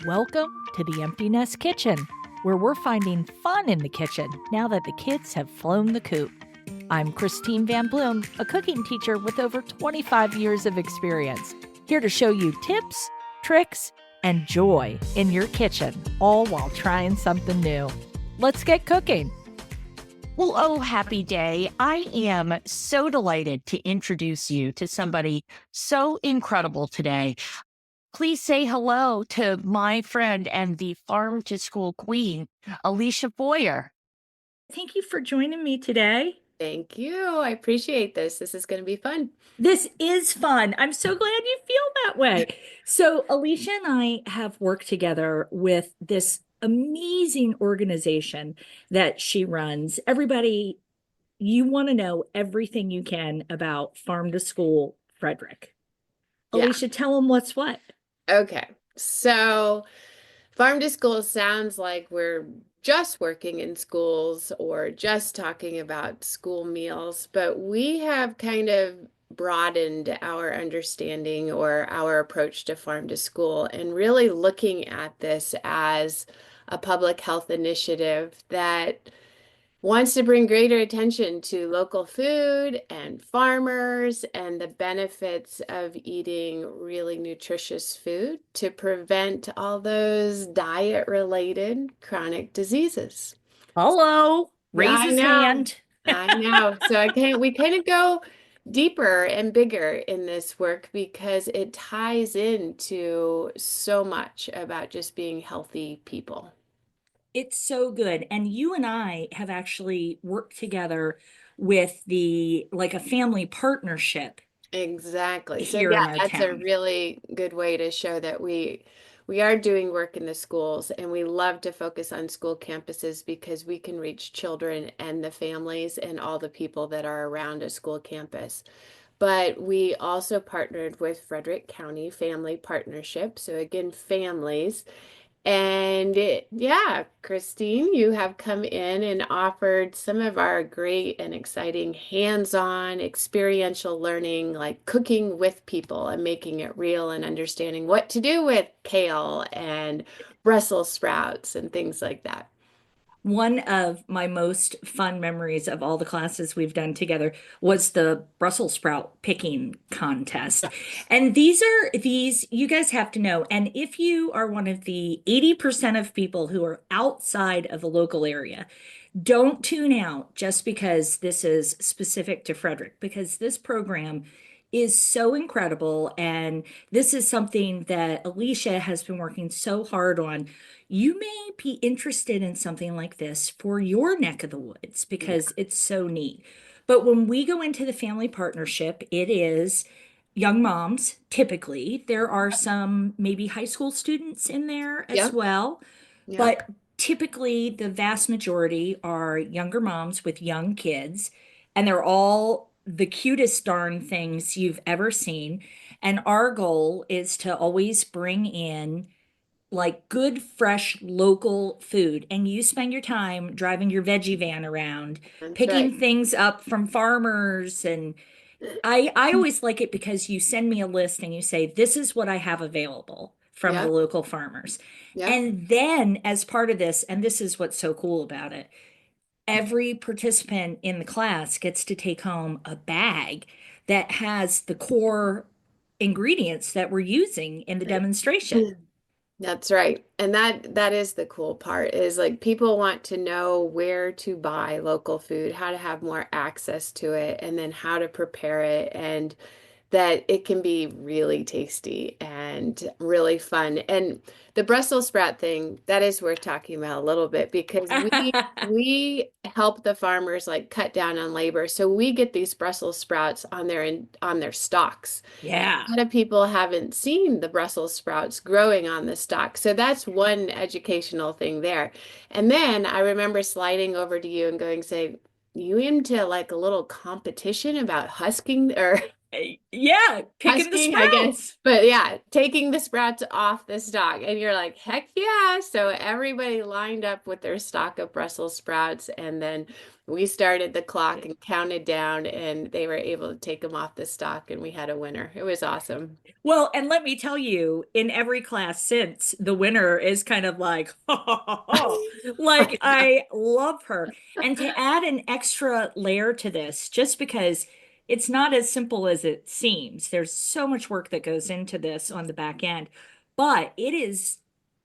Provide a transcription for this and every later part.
Welcome to the Empty Nest Kitchen, where we're finding fun in the kitchen now that the kids have flown the coop. I'm Christine Van Bloom, a cooking teacher with over 25 years of experience, here to show you tips, tricks, and joy in your kitchen, all while trying something new. Let's get cooking. Well, oh, happy day. I am so delighted to introduce you to somebody so incredible today. Please say hello to my friend and the farm to school queen, Alysia Feuer. Thank you for joining me today. Thank you. I appreciate this. This is going to be fun. This is fun. I'm so glad you feel that way. So, Alysia and I have worked together with this amazing organization that she runs. Everybody, you want to know everything you can about Farm to School Frederick. Yeah. Alysia, tell them what's what. Okay. So, farm to school sounds like we're just working in schools or just talking about school meals, but we have kind of broadened our understanding or our approach to farm to school and really looking at this as a public health initiative that wants to bring greater attention to local food and farmers and the benefits of eating really nutritious food to prevent all those diet-related chronic diseases. Hello. Raise I his know. hand. I know. So we kind of go deeper and bigger in this work because it ties into so much about just being healthy people. It's so good. And you and I have actually worked together with a family partnership Exactly. So here in yeah, our that's a town. really good way to show that we are doing work in the schools, and we love to focus on school campuses because we can reach children and the families and all the people that are around a school campus. But we also partnered with Frederick County Family Partnership. So again, families. And yeah, Christine, you have come in and offered some of our great and exciting hands-on experiential learning, like cooking with people and making it real and understanding what to do with kale and Brussels sprouts and things like that. One of my most fun memories of all the classes we've done together was the Brussels sprout picking contest. And these you guys have to know. And if you are one of the 80% of people who are outside of the local area, don't tune out just because this is specific to Frederick, because this program is so incredible. And this is something that Alysia has been working so hard on. You may be interested in something like this for your neck of the woods because it's so neat. But when we go into the family partnership, it is young moms, typically. There are some maybe high school students in there as Yep. well. Yep. But typically, the vast majority are younger moms with young kids, and they're all the cutest darn things you've ever seen. And our goal is to always bring in like good, fresh, local food. And you spend your time driving your veggie van around, That's right. picking things up from farmers. And I always like it because you send me a list and you say, this is what I have available from the Yep. local farmers. Yep. And then, as part of this, and this is what's so cool about it, every participant in the class gets to take home a bag that has the core ingredients that we're using in the demonstration. That's right. And that is the cool part is like people want to know where to buy local food, how to have more access to it, and then how to prepare it, and that it can be really tasty and really fun. And the Brussels sprout thing, that is worth talking about a little bit because we help the farmers like cut down on labor. So we get these Brussels sprouts on their stalks. Yeah. A lot of people haven't seen the Brussels sprouts growing on the stalk. So that's one educational thing there. And then I remember sliding over to you and going, say, you into like a little competition about husking or Yeah, picking the Husking, I guess. sprouts. But yeah, taking the sprouts off the stalk. And you're like, heck yeah. So everybody lined up with their stalk of Brussels sprouts. And then we started the clock and counted down, and they were able to take them off the stalk, and we had a winner. It was awesome. Well, and let me tell you, in every class since, the winner is kind of like, ha, ha, ha, ha. Like, I love her. And to add an extra layer to this, just because it's not as simple as it seems, there's so much work that goes into this on the back end, but it is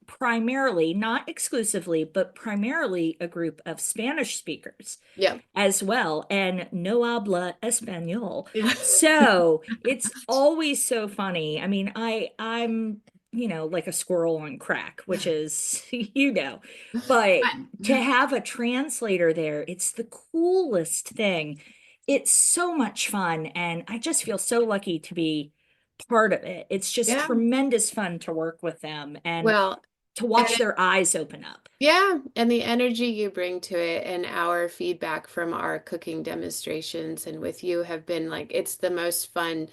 primarily, not exclusively, but primarily a group of Spanish speakers Yeah. as well, and no habla español. Yeah. So it's always so funny. I mean, I'm, like a squirrel on crack, which is, but to Fun. have a translator there, it's the coolest thing. It's so much fun, and I just feel so lucky to be part of it. It's just Yeah. tremendous fun to work with them and Well, to and watch their eyes open up. yeah, and the energy you bring to it and our feedback from our cooking demonstrations and with you have been like it's the most fun,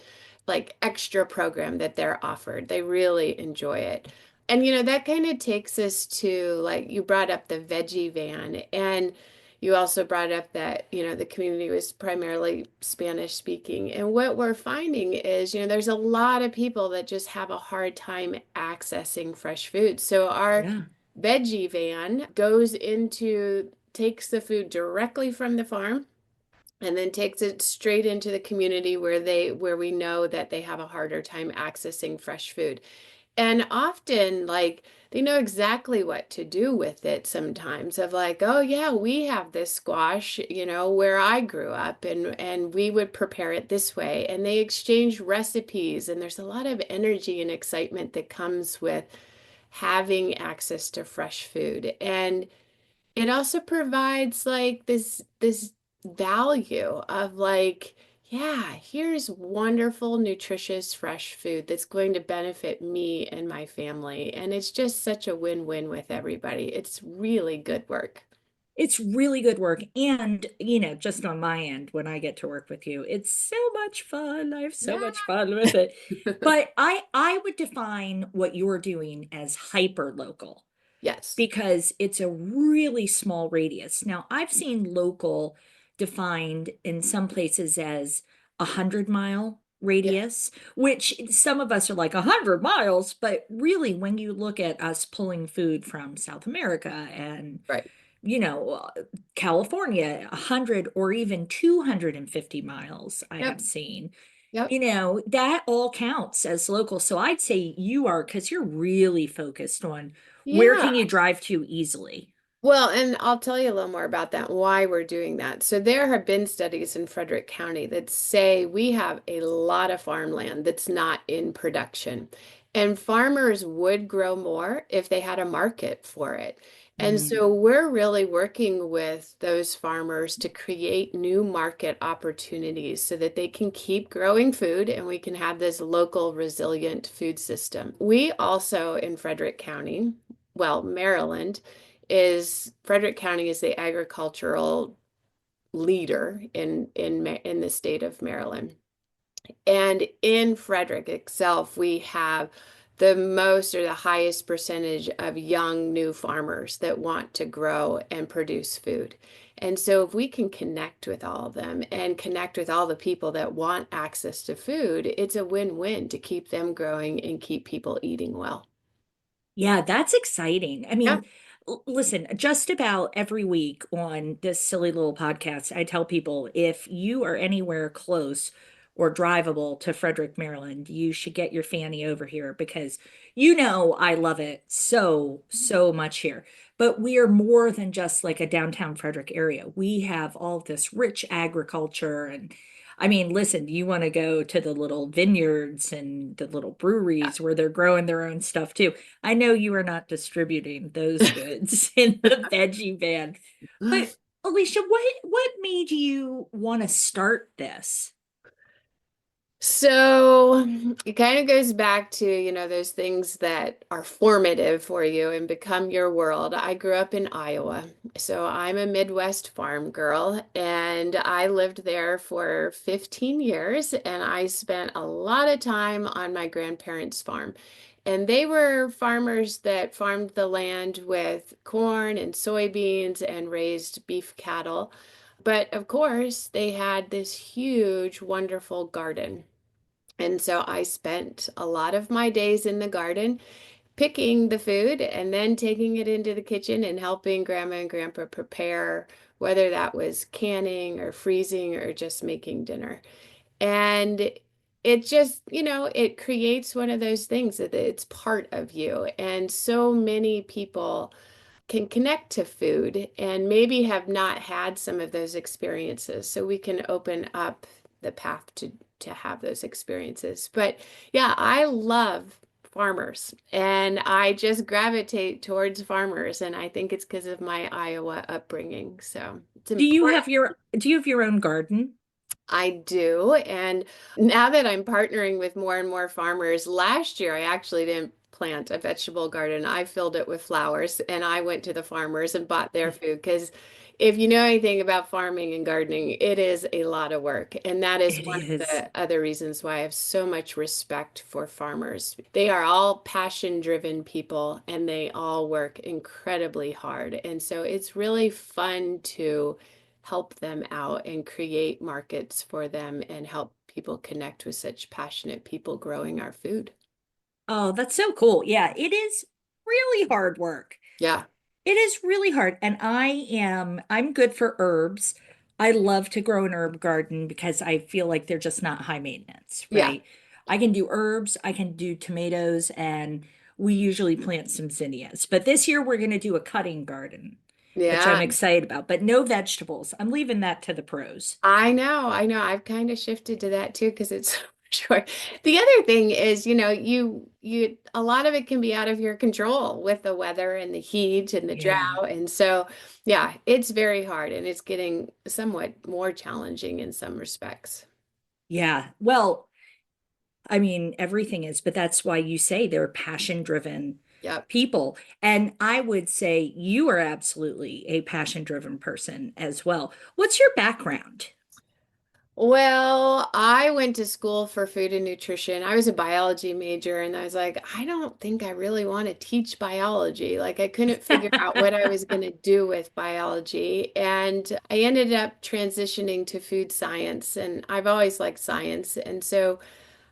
like extra program that they're offered. They really enjoy it. And that kind of takes us to like you brought up the veggie van, and you also brought up that, the community was primarily Spanish speaking. And what we're finding is, there's a lot of people that just have a hard time accessing fresh food. So our Yeah. veggie van goes into takes the food directly from the farm and then takes it straight into the community where we know that they have a harder time accessing fresh food. And often, like, they know exactly what to do with it sometimes, of like, oh yeah, we have this squash, where I grew up, and we would prepare it this way. And they exchange recipes, and there's a lot of energy and excitement that comes with having access to fresh food. And it also provides like this value of like, yeah, here's wonderful, nutritious, fresh food that's going to benefit me and my family. And it's just such a win-win with everybody. It's really good work. It's really good work. And, just on my end, when I get to work with you, it's so much fun. I have so Yeah. much fun with it. But I would define what you're doing as hyper local Yes. because it's a really small radius. Now, I've seen local defined in some places as 100-mile Yeah. radius, which some of us are like 100 miles, but really, when you look at us pulling food from South America and Right. you know, uh, California, 100 or even 250 miles, I Yep. have seen. Yep. That all counts as local. So I'd say you are, because you're really focused on where Yeah. can you drive to easily. Well, and I'll tell you a little more about that, why we're doing that. So there have been studies in Frederick County that say we have a lot of farmland that's not in production. And farmers would grow more if they had a market for it. And Mm. so we're really working with those farmers to create new market opportunities so that they can keep growing food and we can have this local resilient food system. We also in Frederick County, well, Maryland, is Frederick County is the agricultural leader in the state of Maryland. And in Frederick itself, we have the most or the highest percentage of young new farmers that want to grow and produce food. And so if we can connect with all of them and connect with all the people that want access to food, it's a win-win to keep them growing and keep people eating well. Yeah, that's exciting. I Yeah. mean, listen, just about every week on this silly little podcast, I tell people if you are anywhere close or drivable to Frederick, Maryland, you should get your Fanny over here because I love it so, so much here. But we are more than just like a downtown Frederick area. We have all this rich agriculture and I mean, listen, you want to go to the little vineyards and the little breweries where they're growing their own stuff too. I know you are not distributing those goods in the veggie van, but Alicia, what made you want to start this? So it kind of goes back to, those things that are formative for you and become your world. I grew up in Iowa, so I'm a Midwest farm girl, and I lived there for 15 years, and I spent a lot of time on my grandparents' farm. And they were farmers that farmed the land with corn and soybeans and raised beef cattle. But of course, they had this huge, wonderful garden. And so I spent a lot of my days in the garden picking the food and then taking it into the kitchen and helping Grandma and Grandpa prepare, whether that was canning or freezing or just making dinner. And it just, it creates one of those things that it's part of you. And so many people can connect to food and maybe have not had some of those experiences. So we can open up the path to have those experiences. But yeah, I love farmers and I just gravitate towards farmers, and I think it's because of my Iowa upbringing. So it's important. Do you have your own garden? I do. And now that I'm partnering with more and more farmers, last year I actually didn't plant a vegetable garden. I filled it with flowers and I went to the farmers and bought their food because if you know anything about farming and gardening, it is a lot of work. And that is It one of is. the other reasons why I have so much respect for farmers. They are all passion-driven people and they all work incredibly hard. And so it's really fun to help them out and create markets for them and help people connect with such passionate people growing our food. Oh, that's so cool. Yeah, it is really hard work. Yeah. It is really hard. And I'm good for herbs. I love to grow an herb garden because I feel like they're just not high maintenance, Yeah. right? I can do herbs, I can do tomatoes, and we usually plant some zinnias. But this year we're going to do a cutting garden, which Yeah. I'm excited about, but no vegetables. I'm leaving that to the pros. I know. I know. I've kind of shifted to that too because it's short. The other thing is, a lot of it can be out of your control with the weather and the heat and the Yeah. drought. And so, yeah, it's very hard and it's getting somewhat more challenging in some respects. Yeah. Well, I mean, everything is, but that's why you say they're passion-driven Yep. people. And I would say you are absolutely a passion-driven person as well. What's your background? Well, I went to school for food and nutrition. I was a biology major, and I was like, I don't think I really want to teach biology. Like, I couldn't figure out what I was going to do with biology. And I ended up transitioning to food science, and I've always liked science. And so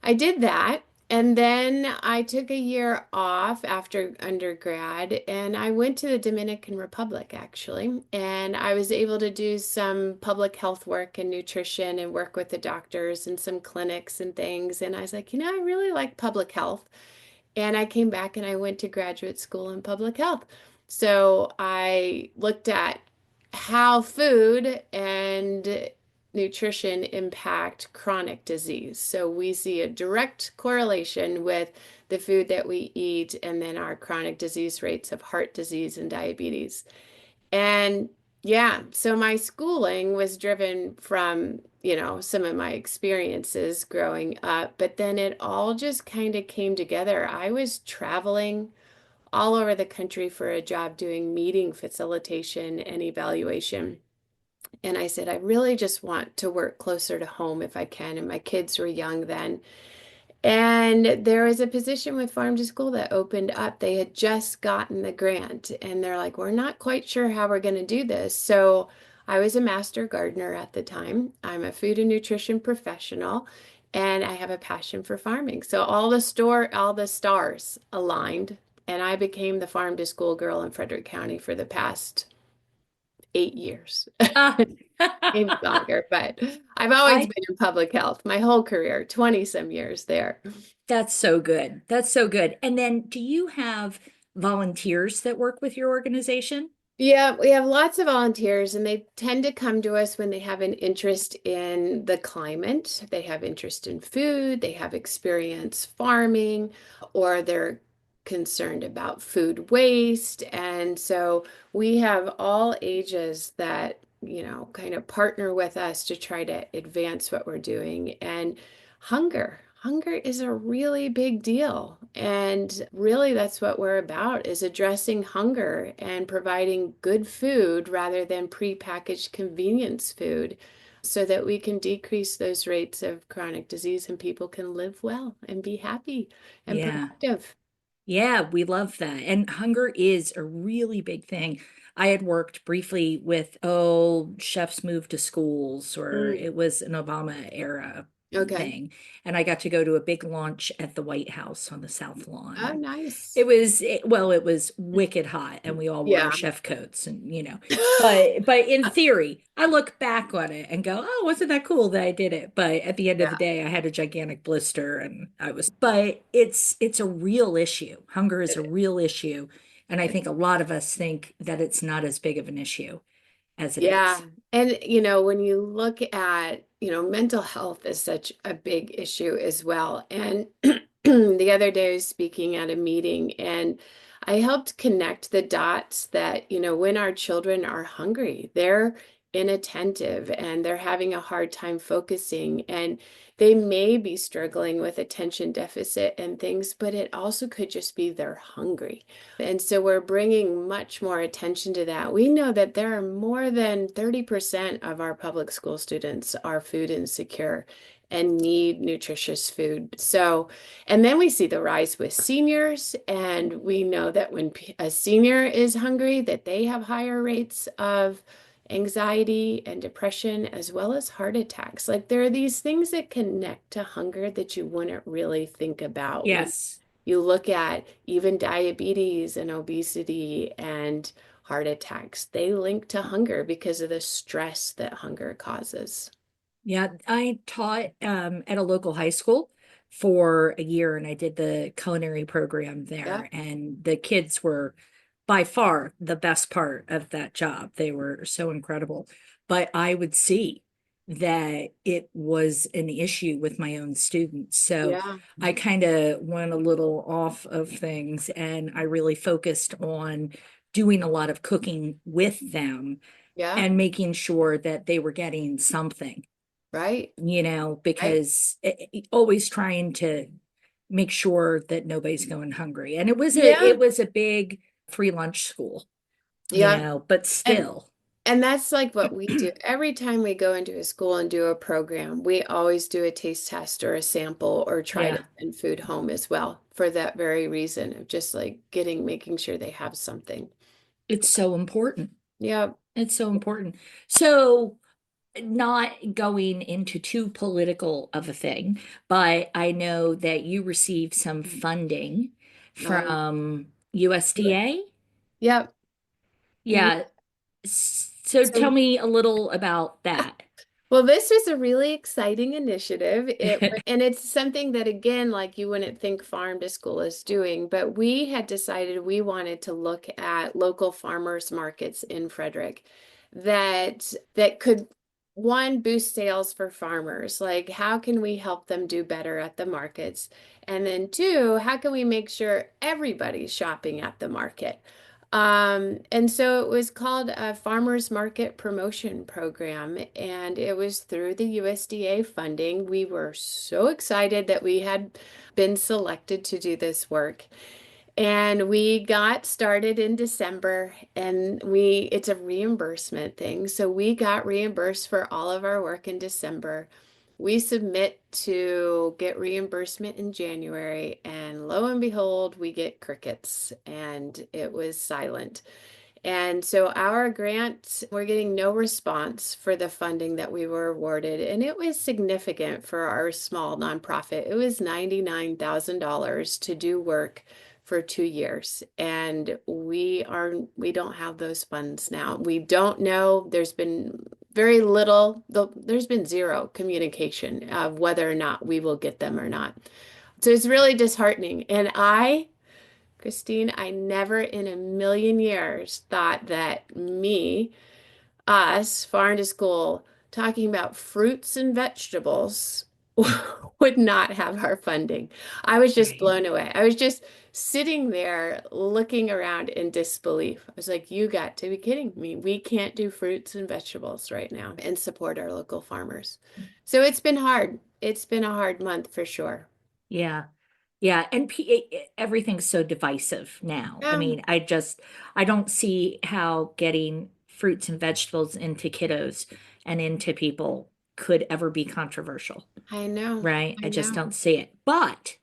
I did that. And then I took a year off after undergrad and I went to the Dominican Republic actually. And I was able to do some public health work and nutrition and work with the doctors and some clinics and things. And I was like, I really like public health. And I came back and I went to graduate school in public health. So I looked at how food and nutrition impact chronic disease. So we see a direct correlation with the food that we eat and then our chronic disease rates of heart disease and diabetes. And yeah, so my schooling was driven from, some of my experiences growing up, but then it all just kind of came together. I was traveling all over the country for a job doing meeting facilitation and evaluation. And I said, I really just want to work closer to home if I can. And my kids were young then. And there was a position with Farm to School that opened up. They had just gotten the grant, and they're like, we're not quite sure how we're going to do this. So I was a master gardener at the time. I'm a food and nutrition professional, and I have a passion for farming. So all the stars aligned, and I became the Farm to School girl in Frederick County for the past 8 years. Ah, Maybe longer, but I've always I been in public health my whole career, 20 some years there. that's so good. That's so good. And then do you have volunteers that work with your organization? Yeah, we have lots of volunteers, and they tend to come to us when they have an interest in the climate, they have interest in food, they have experience farming, or they're concerned about food waste. And so we have all ages that, kind of partner with us to try to advance what we're doing. And Hunger is a really big deal. And really, that's what we're about is addressing hunger and providing good food rather than prepackaged convenience food so that we can decrease those rates of chronic disease and people can live well and be happy and Yeah. productive. Yeah, we love that. And hunger is a really big thing. I had worked briefly with, chefs moved to schools, or Mm, it was an Obama era okay. thing. And I got to go to a big lunch at the White House on the South Oh, Lawn. nice. It was wicked hot, and we all wore our Yeah. chef coats, and but in theory, I look back on it and go, oh, wasn't that cool that I did it? But at the end of the day, I had a gigantic blister, and but it's a real issue. Hunger is a real issue, and I think a lot of us think that it's not as big of an issue as it Yeah. is. And, when you look at, mental health is such a big issue as well. And the other day I was speaking at a meeting and I helped connect the dots that, when our children are hungry, they're inattentive and they're having a hard time focusing and they may be struggling with attention deficit and things, but it also could just be they're hungry. And so we're bringing much more attention to that. We know that there are more than 30% of our public school students are food insecure and need nutritious food. So, and then we see the rise with seniors, and we know that when a senior is hungry, that they have higher rates of anxiety and depression as well as heart attacks. Like there are these things that connect to hunger that you wouldn't really think about when Yes. you look at even diabetes and obesity and heart attacks. They link to hunger because of the stress that hunger causes. Yeah, I taught at a local high school for a year, and I did the culinary program Yeah, there. And the kids were by far the best part of that job. They were so incredible. But I would see that it was an issue with my own students. So yeah, I kind of went a little off of things, and I really focused on doing a lot of cooking with them yeah, and making sure that they were getting something, right, right. because always trying to make sure that nobody's going hungry. And Yeah, it was a big free lunch school, yeah. but And still. and that's like what we do. Every time we go into a school and do a program, we always do a taste test or a sample or try to Yeah, send food home as well for that very reason of just like making sure they have something. it's so important. Yeah. It's so important. So, not going into too political of a thing, but I know that you received some funding Oh, from good. USDA. Yep. Yeah. Yeah. So tell So me a little about that. well, this was a really exciting initiative. And it's something that, again, like you wouldn't think farm to school is doing, but we had decided we wanted to look at local farmers markets in Frederick that could one boost sales for farmers. Like, how can we help them do better at the markets? And then two, how can we make sure everybody's shopping at the market? And so it was called a Farmers Market Promotion Program, and it was through the USDA funding. We were so excited that we had been selected to do this work. And we got started in December, and it's a reimbursement thing. So we got reimbursed for all of our work in December. We submit to get reimbursement in January, and lo and behold, we get crickets, and it was silent. And so our grant, we're getting no response for the funding that we were awarded, and it was significant for our small nonprofit. It was $99,000 to do work for 2 years, and we don't have those funds now. We don't know. There's been very little, there's been zero communication of whether or not we will get them or not. So it's really disheartening. And Christine, I never in a million years thought that us, far to school, talking about fruits and vegetables would not have our funding. I was just Right. blown away. I was just sitting there looking around in disbelief. I was like, you got to be kidding me. We can't do fruits and vegetables right now and support our local farmers. So it's been hard. it's been a hard month for sure. Yeah. Yeah, and everything's so divisive now. I Yeah, mean, I don't see how getting fruits and vegetables into kiddos and into people could ever be controversial, I know. right? I I just know. don't see it. But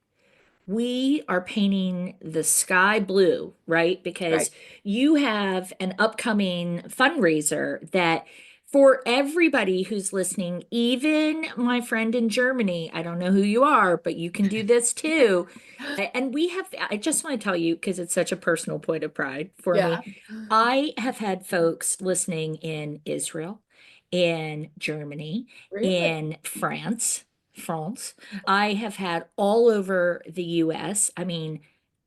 we are painting the sky blue, right? Right. Because you have an upcoming fundraiser that for everybody who's listening, even my friend in Germany, I don't know who you are, but you can do this too. And we have, I just want to tell you, because it's such a personal point of pride for Yeah. me. I have had folks listening in Israel, in Germany, Really? in France. I have had all over the US. I mean,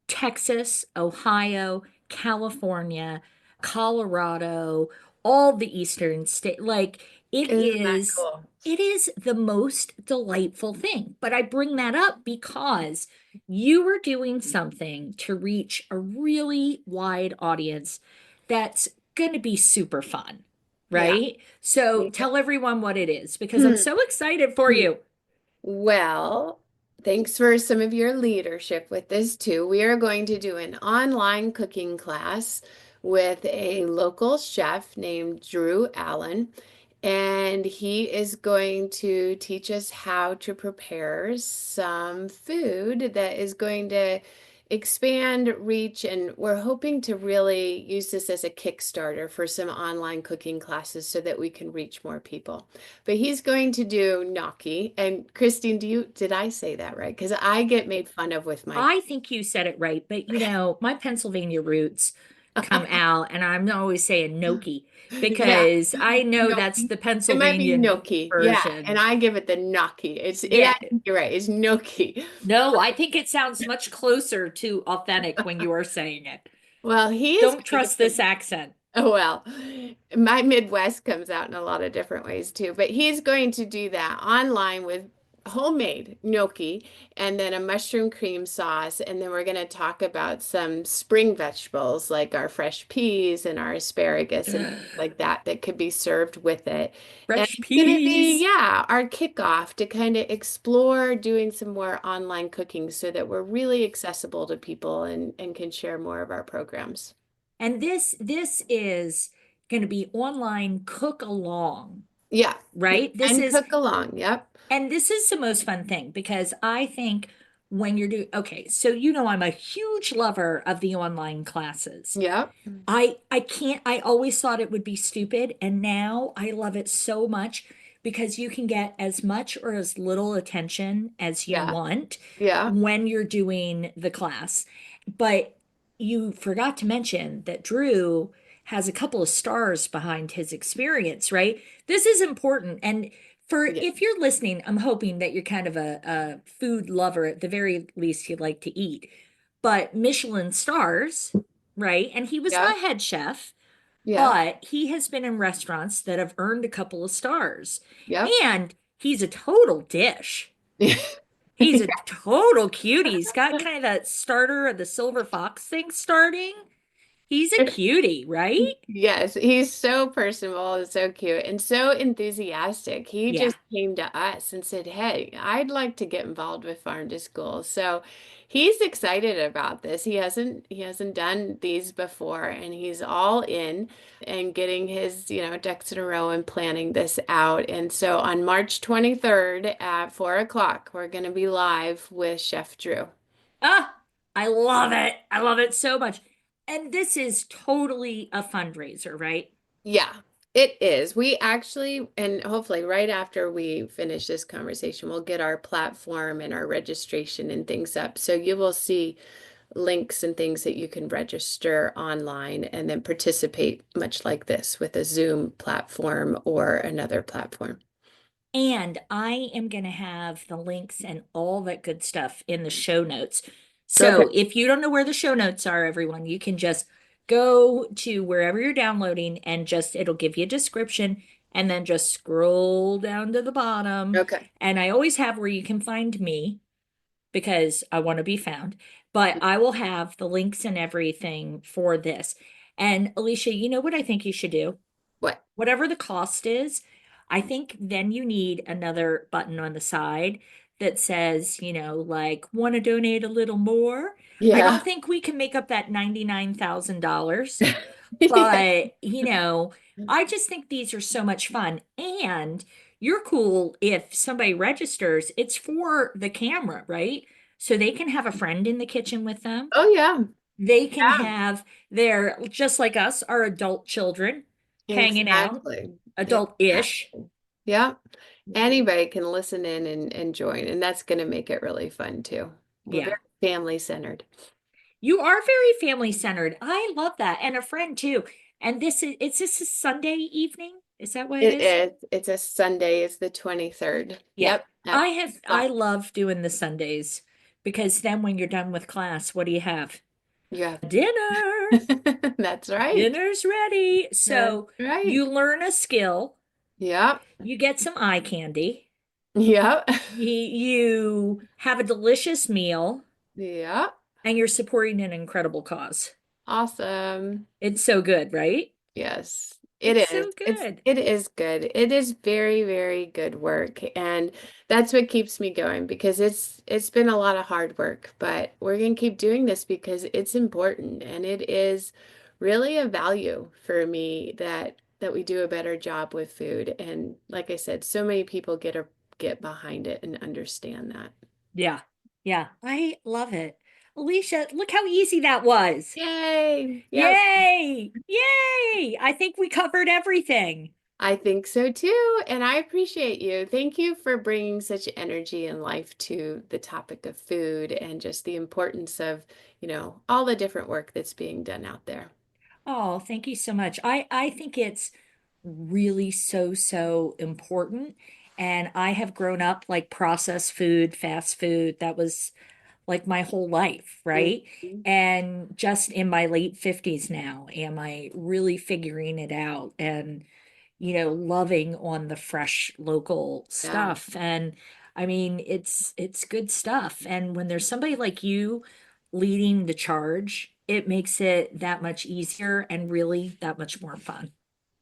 Texas, Ohio, California, Colorado, all the eastern state. Like Isn't that cool? it is the most delightful thing. But I bring that up because you are doing something to reach a really wide audience that's going to be super fun, Yeah. right? So Me tell everyone what it is because I'm too. so excited for you. Well, thanks for some of your leadership with this too. We are going to do an online cooking class with a local chef named Drew Allen, and he is going to teach us how to prepare some food that is going to expand reach, and we're hoping to really use this as a Kickstarter for some online cooking classes so that we can reach more people. But he's going to do gnocchi. And Christine, did I say that right? Because I get made fun of with my I think you said it right, but my Pennsylvania roots come out, and I'm always saying gnocchi yeah, because I know that's gnocchi. the It might be Pennsylvania gnocchi. Yeah, and version. I give it the gnocchi. I Yeah. think you're right. It's gnocchi. No, I think it sounds much closer to authentic when you are saying it. Well, he is Don't going trust to this accent. Oh, well, my Midwest comes out in a lot of different ways too, but he's going to do that online with homemade gnocchi and then a mushroom cream sauce. And then we're going to talk about some spring vegetables like our fresh peas and our asparagus and things like that that could be served with it. And Fresh it's going to be, peas. yeah, our kickoff to kind of explore doing some more online cooking so that we're really accessible to people and can share more of our programs. And this is going to be online cook along, Yeah. Yeah. right? And cook along. Yep. And this is the most fun thing because I think when you're doing, okay, so I'm a huge lover of the online classes. Yep. I can't, I always thought it would be stupid, and now I love it so much because you can get as much or as little attention as you Yeah. want Yeah. when you're doing the class. But you forgot to mention that Drew has a couple of stars behind his experience, right? This is important. And for Yeah. if you're listening, I'm hoping that you're kind of a food lover. At the very least, you like to eat. But Michelin stars, right? And he was Yeah. not head chef, Yeah. but he has been in restaurants that have earned a couple of stars. Yep. And he's a total dish. He's a total cutie. He's got kind of that starter of the silver fox thing starting. He's a cutie, right? Yes, he's so personable and so cute and so enthusiastic. He Yeah. just came to us and said, "Hey, I'd like to get involved with Farm to School." So he's excited about this. He hasn't done these before, and he's all in and getting his, ducks in a row and planning this out. And so on March 23rd at 4 o'clock, we're going to be live with Chef Drew. Ah, I love it. I love it so much. And this is totally a fundraiser, right? Yeah, it is. We actually, and hopefully right after we finish this conversation, we'll get our platform and our registration and things up. So you will see links and things that you can register online and then participate much like this with a Zoom platform or another platform. And I am going to have the links and all that good stuff in the show notes. Okay. So if you don't know where the show notes are, everyone, you can just go to wherever you're downloading and it'll give you a description and then just scroll down to the bottom. Okay. And I always have where you can find me because I want to be found, but I will have the links and everything for this. And Alicia, you know what I think you should do? What? Whatever the cost is, I think then you need another button on the side that says, like, want to donate a little more. I don't Yeah. think we can make up that $99,000, Yeah. but, I just think these are so much fun. And you're cool if somebody registers, it's for the camera, right? So they can have a friend in the kitchen with them. Oh, yeah. They can Yeah. have their, just like us, our adult children hanging out, Exactly. adult-ish. Exactly. Yeah. Anybody can listen in and join, and that's going to make it really fun too. We're very Yeah. family centered. You are very family centered. I love that. And a friend too. And it's this a Sunday evening? Is that what it It is? is. It's a Sunday. It's the 23rd. Yeah. Yep. At 6 I o'clock. love doing the Sundays because then when you're done with class, what do you have? You have Dinner. That's right. Dinner's ready. That's So right. you learn a skill, Yep. you get some eye candy, Yep. you have a delicious meal, Yep. and you're supporting an incredible cause. Awesome. It's so good, right? Yes, it It's is. so good. It is good. It is very, very good work. And that's what keeps me going because it's been a lot of hard work, but we're gonna keep doing this because it's important and it is really a value for me that we do a better job with food. And like I said, so many people get behind it and understand that. Yeah. Yeah. I love it. Alicia, look how easy that was. Yay! Yep. Yay. Yay. I think we covered everything. I think so too, and I appreciate you. Thank you for bringing such energy and life to the topic of food and just the importance of, all the different work that's being done out there. Oh, thank you so much. I think it's really so important. And I have grown up like processed food, fast food. That was like my whole life, right? Mhm. And just in my late 50s now, am I really figuring it out and, loving on the fresh local Yeah, stuff. And I mean, it's good stuff. And when there's somebody like you leading the charge, it makes it that much easier and really that much more fun.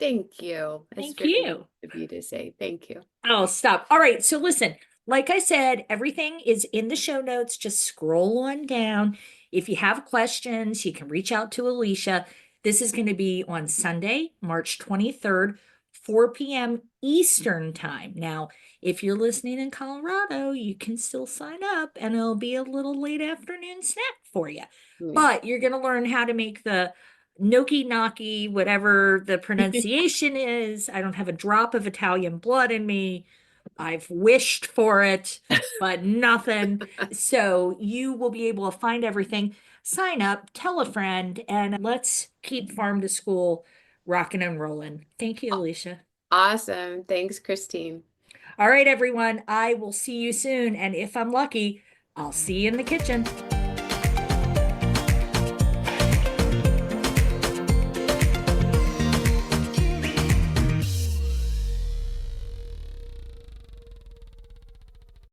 thank you. It's Thank very you. nice of you to say thank you. Oh, stop. All right. So listen, like I said, everything is in the show notes. Just scroll on down. If you have questions, you can reach out to Alicia. This is going to be on Sunday, March 23rd, 4 p.m. Eastern time. Now, if you're listening in Colorado, you can still sign up and it'll be a little late afternoon snack for you. Yeah. But you're going to learn how to make the gnocchi gnocchi, whatever the pronunciation is. I don't have a drop of Italian blood in me. I've wished for it, but nothing. So you will be able to find everything. Sign up, tell a friend, and let's keep Farm to School rocking and rolling. Thank you, Alicia. Awesome. Thanks, Christine. All right, everyone. I will see you soon. And if I'm lucky, I'll see you in the kitchen.